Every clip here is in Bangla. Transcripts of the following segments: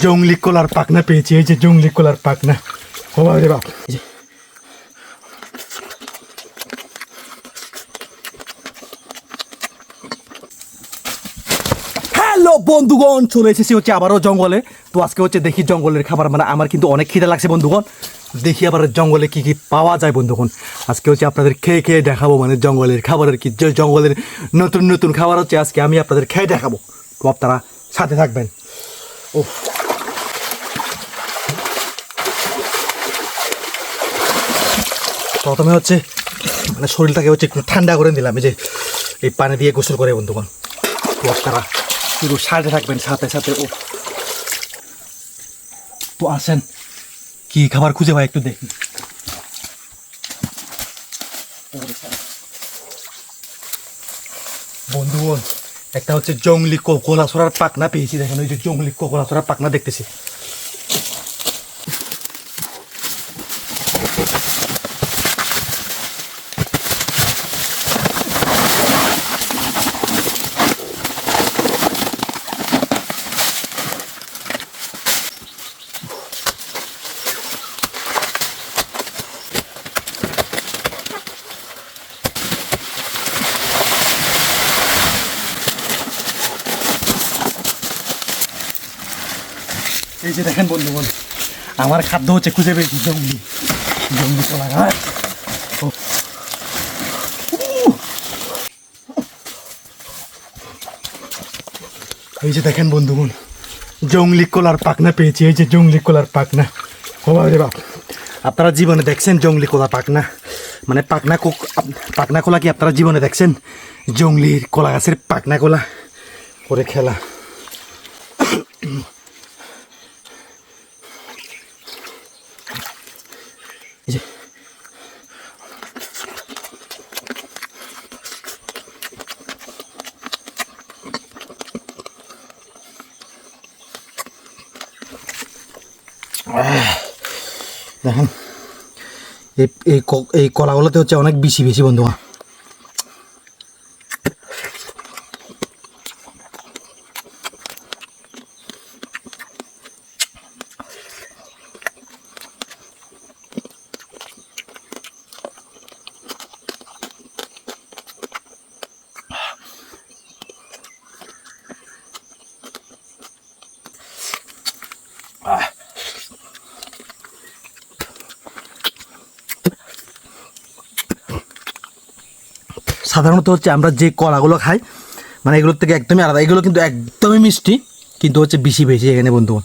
জংলি কলার পাখনা পেয়েছি। এই যে জংলি কলার পাখনা। ও বাবা বাপ, হ্যালো বন্ধুগণ, চলে এসেছি হচ্ছে আবারও জঙ্গলে। তো আজকে হচ্ছে দেখি জঙ্গলের খাবার, মানে আমার কিন্তু অনেক খিদে লাগছে বন্ধুগণ। দেখি আবার জঙ্গলে কি কি পাওয়া যায় বন্ধুগণ। আজকে হচ্ছে আপনাদের খেয়ে খেয়ে দেখাবো, মানে জঙ্গলের খাবারের কি, যে জঙ্গলের নতুন নতুন খাবার হচ্ছে আজকে আমি আপনাদের খেয়ে দেখাবো। তো আপনারা সাথে থাকবেন। ও প্রথমে হচ্ছে মানে শরীরটাকে হচ্ছে একটু ঠান্ডা করে দিলাম, এই যে এই পানি দিয়ে গোসল করে বন্ধুগণ। তো আপনারা শুধু সাথে থাকবেন, সাথে সাথে। ও তো আসেন কি খাবার খুঁজে পাই একটু দেখি। বন্ধুগণ, একটা হচ্ছে জংলি কোকোলাছড়ার পাখনা পেয়েছি। দেখেন ওই যে জংলি কোকোলাছড়ার পাখনা দেখতেছি। এই যে দেখেন বন্ধুগণ, আমার খাদ্য হচ্ছে খুঁজে পেয়েছি জংলি জংলি কলা গাছ। এই যে দেখেন বন্ধুগণ, জংলি কলার পাখনা পেয়েছি। এই যে জংলি কলার পাখনা। ও রে বাপ, আপনারা জীবনে দেখছেন জংলি কলা পাখনা? মানে পাখনা কলা কি আপনারা জীবনে দেখছেন? জংলির কলা গাছের পাখনা কলা করে খেলা। এই যে দেখেন, এই কলাগুলোতে হচ্ছে অনেক বেশি বেশি বন্ধু। সাধারণত হচ্ছে আমরা যে কলাগুলো খাই, মানে এগুলোর থেকে একদমই আলাদা। এগুলো কিন্তু একদমই মিষ্টি, কিন্তু হচ্ছে বেশি বেশি এখানে বন্ধু।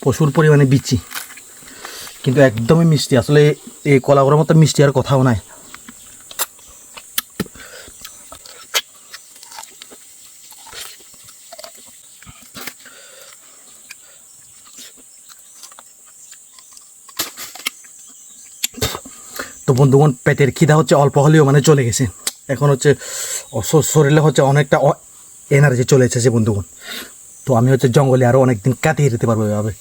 প্রচুর পরিমাণে বিচি, কিন্তু একদমই মিষ্টি। আসলে এই কলাগুলোর মতো মিষ্টি আর কোথাও নাই। তো বন্ধুগণ, পেটের খিদা হচ্ছে অল্প হলেও মানে চলে গেছে। এখন হচ্ছে শরীরে হচ্ছে অনেকটা এনার্জি চলে এসেছে বন্ধুগণ। তো আমি হচ্ছে জঙ্গলে আরও অনেকদিন কাটিয়ে দিতে পারবো এভাবে।